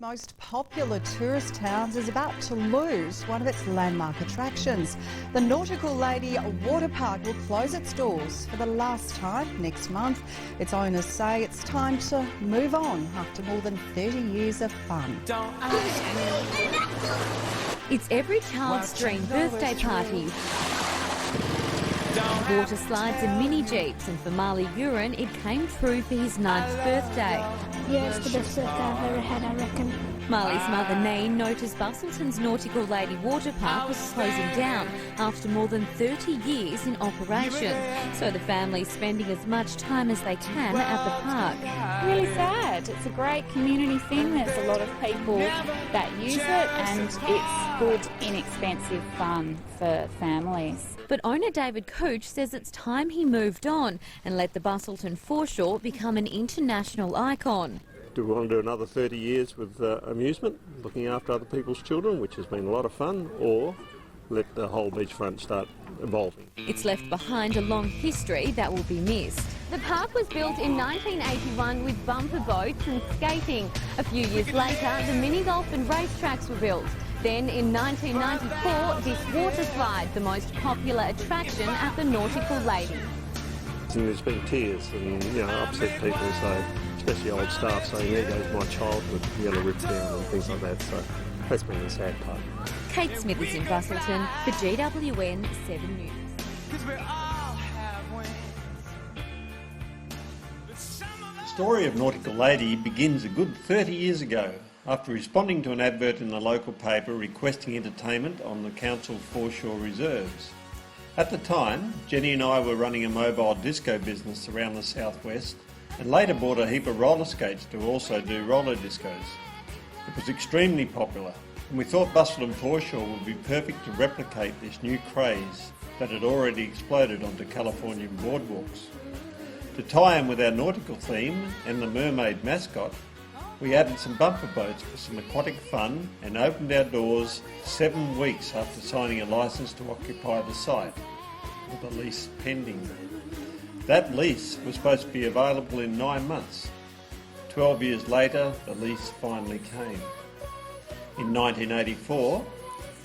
Most popular tourist towns is about to lose one of its landmark attractions. The Nautical Lady Water Park will close its doors for the last time next month. Its owners say it's time to move on after more than 30 years of fun. It's every child's dream birthday party. Water slides and mini jeeps, and for Marley Uren it came true for his 9th birthday. Yeah, it's the best birthday I've ever had, I reckon. Marley's mother Neen noticed Bustleton's Nautical Lady Water Park was closing down after more than 30 years in operation, so the family's spending as much time as they can at the park. Really sad. It's a great community thing. There's a lot of people that use it, and it's good, inexpensive fun for families. But owner David Cooch says it's time he moved on and let the Bustleton foreshore become an international icon. Do we want to do another 30 years with amusement, looking after other people's children, which has been a lot of fun, or let the whole beachfront start evolving? It's left behind a long history that will be missed. The park was built in 1981 with bumper boats and skating. A few years later, the mini golf and racetracks were built. Then in 1994, this water slide, the most popular attraction at the Nautical Lady. And there's been tears and upset people, so especially old staff saying, there goes my childhood, ripped down and things like that. So that's been the sad part. Kate Smith is in Bustleton for GWN 7 News. The story of Nautical Lady begins a good 30 years ago, after responding to an advert in the local paper requesting entertainment on the council foreshore reserves. At the time, Jenny and I were running a mobile disco business around the southwest, and later bought a heap of roller skates to also do roller discos. It was extremely popular, and we thought Bustleton foreshore would be perfect to replicate this new craze that had already exploded onto Californian boardwalks. To tie in with our nautical theme and the mermaid mascot, we added some bumper boats for some aquatic fun and opened our doors 7 weeks after signing a licence to occupy the site, with a lease pending. That lease was supposed to be available in 9 months. 12 years later, the lease finally came. In 1984,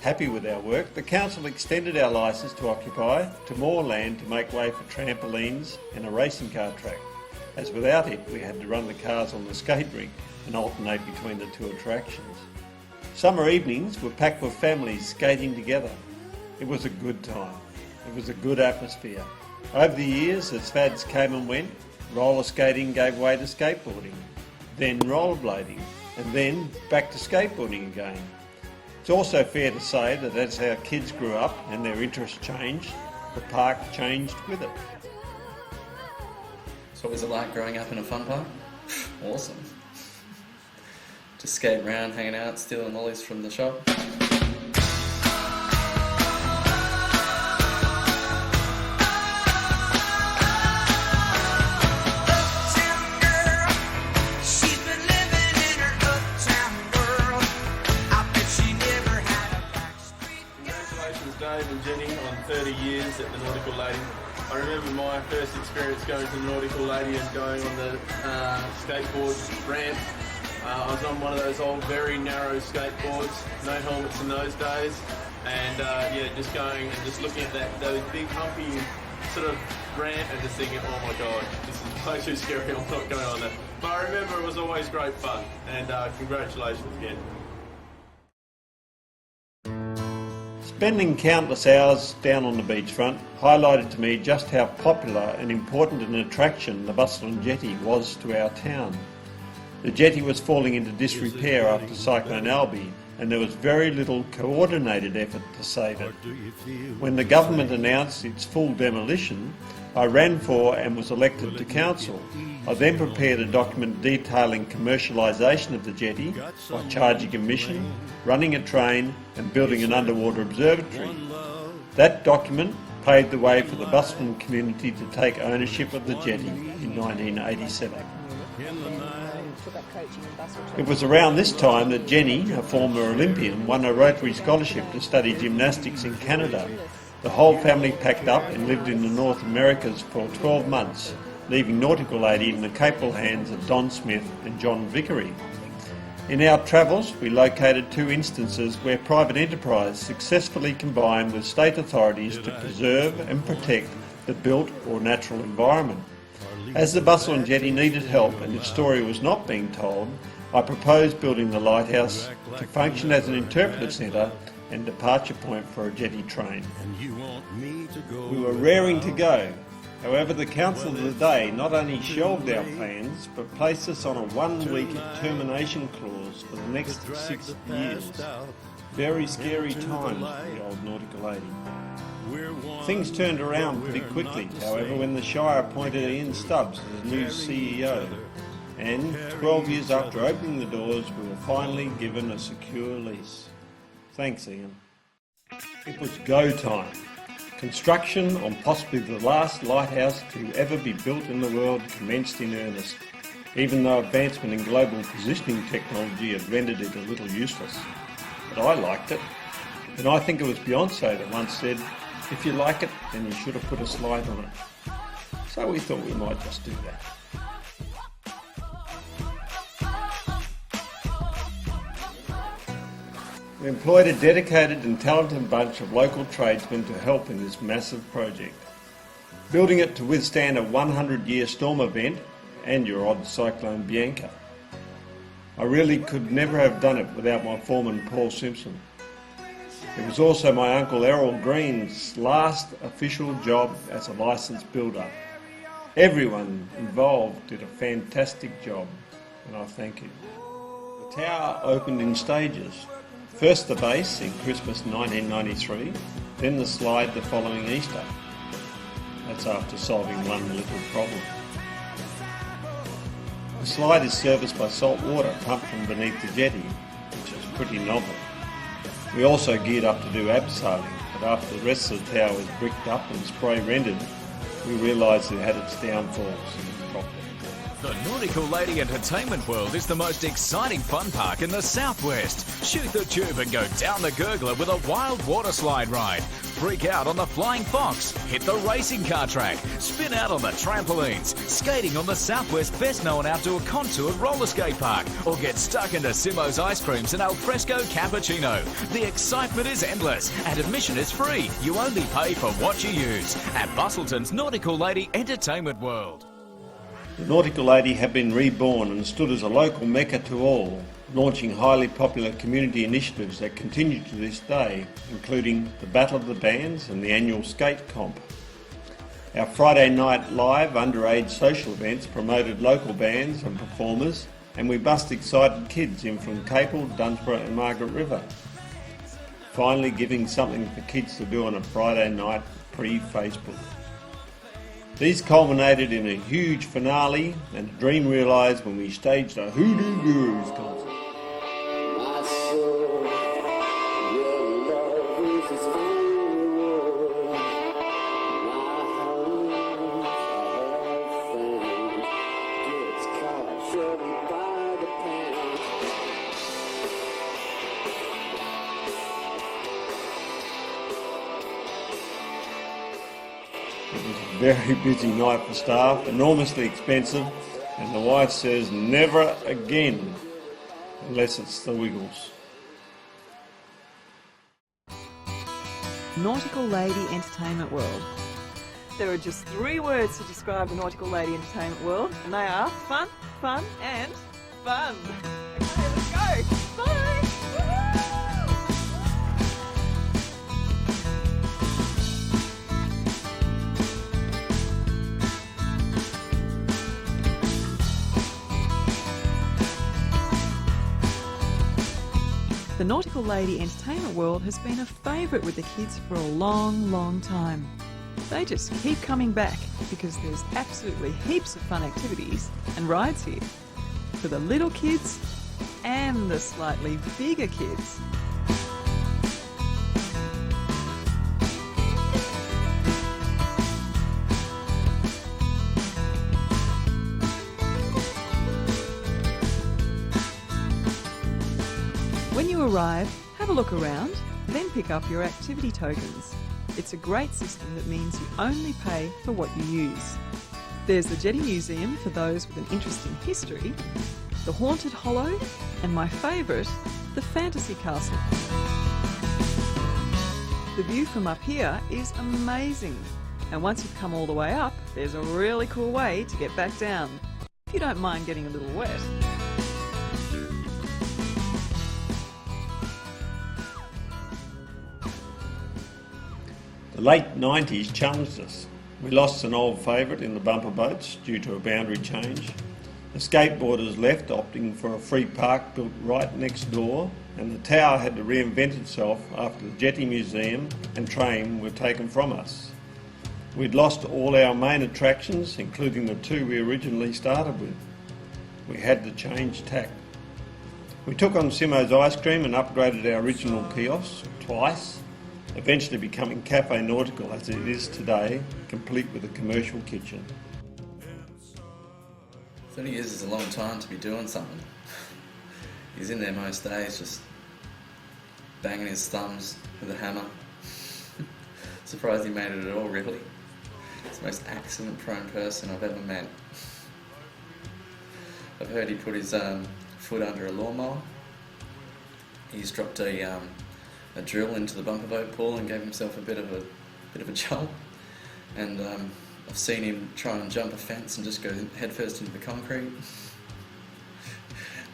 happy with our work, the council extended our licence to occupy to more land to make way for trampolines and a racing car track, as without it we had to run the cars on the skate rink and alternate between the two attractions. Summer evenings were packed with families skating together. It was a good time. It was a good atmosphere. Over the years, as fads came and went, roller skating gave way to skateboarding, then rollerblading, and then back to skateboarding again. It's also fair to say that as our kids grew up and their interests changed, the park changed with it. So what was it like growing up in a fun park? Awesome. Just skating around, hanging out, stealing lollies from the shop. Congratulations Dave and Jenny on 30 years at the Nautical Lady. I remember my first experience going to the Nautical Lady and going on the skateboard ramp. I was on one of those old, very narrow skateboards, no helmets in those days, and just going and just looking at those big humpy sort of ramp and just thinking, oh my god, this is way too scary, I'm not going on that. But I remember it was always great fun, and congratulations again. Spending countless hours down on the beachfront highlighted to me just how popular and important an attraction the Bustleton Jetty was to our town. The jetty was falling into disrepair after Cyclone Alby, and there was very little coordinated effort to save it. When the government announced its full demolition, I ran for and was elected to council. I then prepared a document detailing commercialisation of the jetty by charging admission, running a train and building an underwater observatory. That document paved the way for the Bustleton community to take ownership of the jetty in 1987. It was around this time that Jenny, a former Olympian, won a Rotary scholarship to study gymnastics in Canada. The whole family packed up and lived in the North Americas for 12 months, leaving Nautical Lady in the capable hands of Don Smith and John Vickery. In our travels, we located 2 instances where private enterprise successfully combined with state authorities to preserve and protect the built or natural environment. As the bus on jetty needed help and its story was not being told, I proposed building the lighthouse to function as an interpretive centre and departure point for a jetty train. We were raring to go. However, the council of the day not only shelved our plans, but placed us on a 1-week termination clause for the next 6 years. Very scary times for the old Nautical Lady. Things turned around pretty quickly, however, when the Shire appointed Ian Stubbs as the new CEO. And 12 years after opening the doors, we were finally given a secure lease. Thanks, Ian. It was go time. Construction on possibly the last lighthouse to ever be built in the world commenced in earnest, even though advancement in global positioning technology had rendered it a little useless. But I liked it. And I think it was Beyonce that once said, "If you like it, then you should have put a slide on it." So we thought we might just do that. We employed a dedicated and talented bunch of local tradesmen to help in this massive project. Building it to withstand a 100-year storm event and your odd cyclone Bianca. I really could never have done it without my foreman Paul Simpson. It was also my uncle Errol Green's last official job as a licensed builder. Everyone involved did a fantastic job, and I thank you. The tower opened in stages. First the base in Christmas 1993, then the slide the following Easter. That's after solving one little problem. The slide is serviced by salt water pumped from beneath the jetty, which is pretty novel. We also geared up to do abseiling, but after the rest of the tower was bricked up and spray rendered, we realised it had its downfalls and dropped it. The Nautical Lady Entertainment World is the most exciting fun park in the southwest. Shoot the tube and go down the gurgler with a wild water slide ride. Freak out on the Flying Fox, hit the racing car track, spin out on the trampolines, skating on the southwest's best known outdoor contour roller skate park, or get stuck into Simo's ice creams and alfresco cappuccino. The excitement is endless and admission is free. You only pay for what you use at Bustleton's Nautical Lady Entertainment World. The Nautical Lady had been reborn and stood as a local mecca to all, launching highly popular community initiatives that continue to this day, including the Battle of the Bands and the annual skate comp. Our Friday night live underage social events promoted local bands and performers, and we bussed excited kids in from Capel, Dunsborough and Margaret River. Finally giving something for kids to do on a Friday night pre-Facebook. These culminated in a huge finale and a dream realised when we staged a Hoodoo Gurus concert. It was a very busy night for staff, enormously expensive, and the wife says never again, unless it's the Wiggles. Nautical Lady Entertainment World. There are just 3 words to describe the Nautical Lady Entertainment World, and they are fun, fun and fun. Okay, let's go. Bye. The Nautical Lady Entertainment World has been a favourite with the kids for a long, long time. They just keep coming back because there's absolutely heaps of fun activities and rides here for the little kids and the slightly bigger kids. When you arrive, have a look around, then pick up your activity tokens. It's a great system that means you only pay for what you use. There's the Jetty Museum for those with an interest in history, the Haunted Hollow, and my favourite, the Fantasy Castle. The view from up here is amazing, and once you've come all the way up, there's a really cool way to get back down, if you don't mind getting a little wet. The late 90s challenged us. We lost an old favourite in the bumper boats due to a boundary change. The skateboarders left, opting for a free park built right next door, and the tower had to reinvent itself after the Jetty Museum and train were taken from us. We'd lost all our main attractions, including the two we originally started with. We had to change tack. We took on Simo's Ice Cream and upgraded our original kiosk twice, eventually becoming Cafe Nautical as it is today, complete with a commercial kitchen. 30 years is a long time to be doing something. He's in there most days just banging his thumbs with a hammer. Surprised he made it at all, really. He's the most accident-prone person I've ever met. I've heard he put his foot under a lawnmower. He's dropped a drill into the bumper boat pool and gave himself a bit of a jolt. And I've seen him try and jump a fence and just go headfirst into the concrete.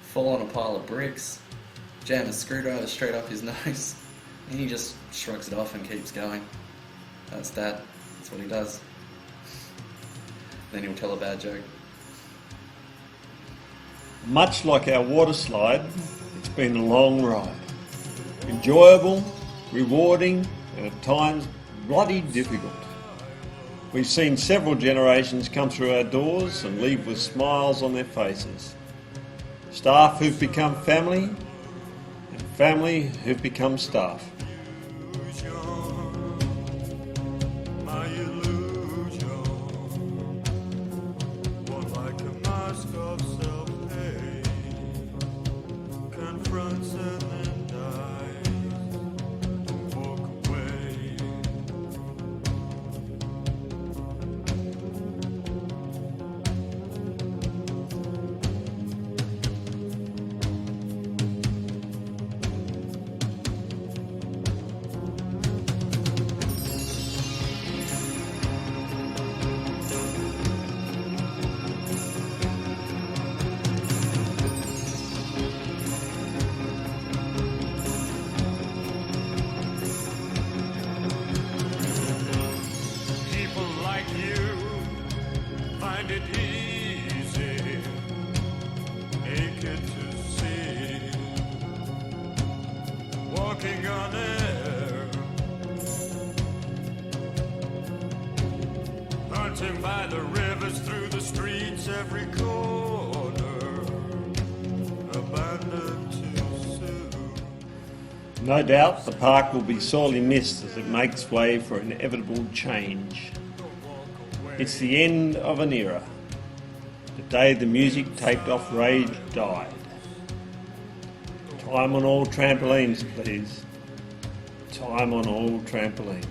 Fall on a pile of bricks, jam a screwdriver straight up his nose, and he just shrugs it off and keeps going. That's that. That's what he does. Then he'll tell a bad joke. Much like our water slide, it's been a long ride. Enjoyable, rewarding, and at times bloody difficult. We've seen several generations come through our doors and leave with smiles on their faces. Staff who've become family, and family who've become staff. By the rivers, through the streets, every corner, abandoned too soon. No doubt the park will be sorely missed as it makes way for inevitable change. It's the end of an era. The day the music taped off Rage died. Time on all trampolines, please. Time on all trampolines.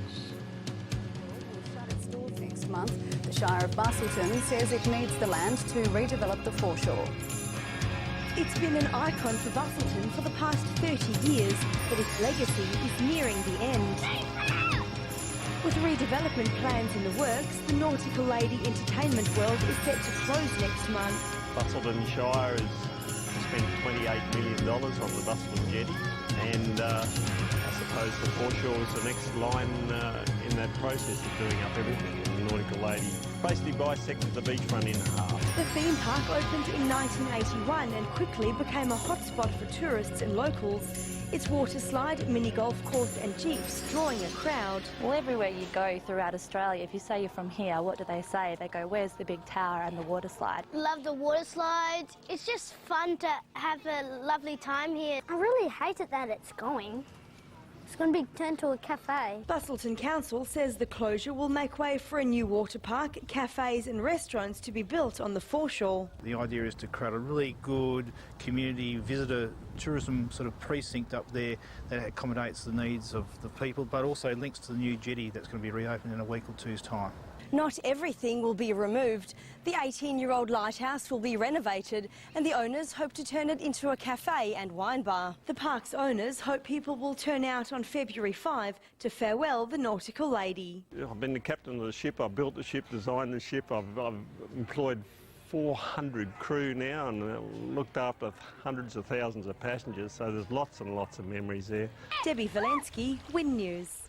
Shut its doors next month. The Shire of Bustleton says it needs the land to redevelop the foreshore. It's been an icon for Bustleton for the past 30 years, but its legacy is nearing the end. With redevelopment plans in the works, the Nautical Lady Entertainment World is set to close next month. Bustleton Shire has spent $28 million on the Bustleton Jetty, and I suppose the foreshore is the next line in that process of doing up everything. And the Nautical Lady basically bisected the beachfront in half. The theme park opened in 1981 and quickly became a hotspot for tourists and locals. Its water slide, mini golf course and jeeps drawing a crowd. Well, everywhere you go throughout Australia, if you say you're from here, what do they say? They go, where's the big tower and the water slide? Love the water slides. It's just fun to have a lovely time here. I really hate it that it's going. It's going to be turned to a cafe. Bustleton Council says the closure will make way for a new water park, cafes and restaurants to be built on the foreshore. The idea is to create a really good community visitor tourism sort of precinct up there that accommodates the needs of the people, but also links to the new jetty that's going to be reopened in a week or two's time. Not everything will be removed. The 18-year-old lighthouse will be renovated and the owners hope to turn it into a cafe and wine bar. The park's owners hope people will turn out on February 5 to farewell the Nautical Lady. I've been the captain of the ship, I've built the ship, designed the ship, I've employed 400 crew now and looked after hundreds of thousands of passengers, so there's lots and lots of memories there. Debbie Valensky, Win News.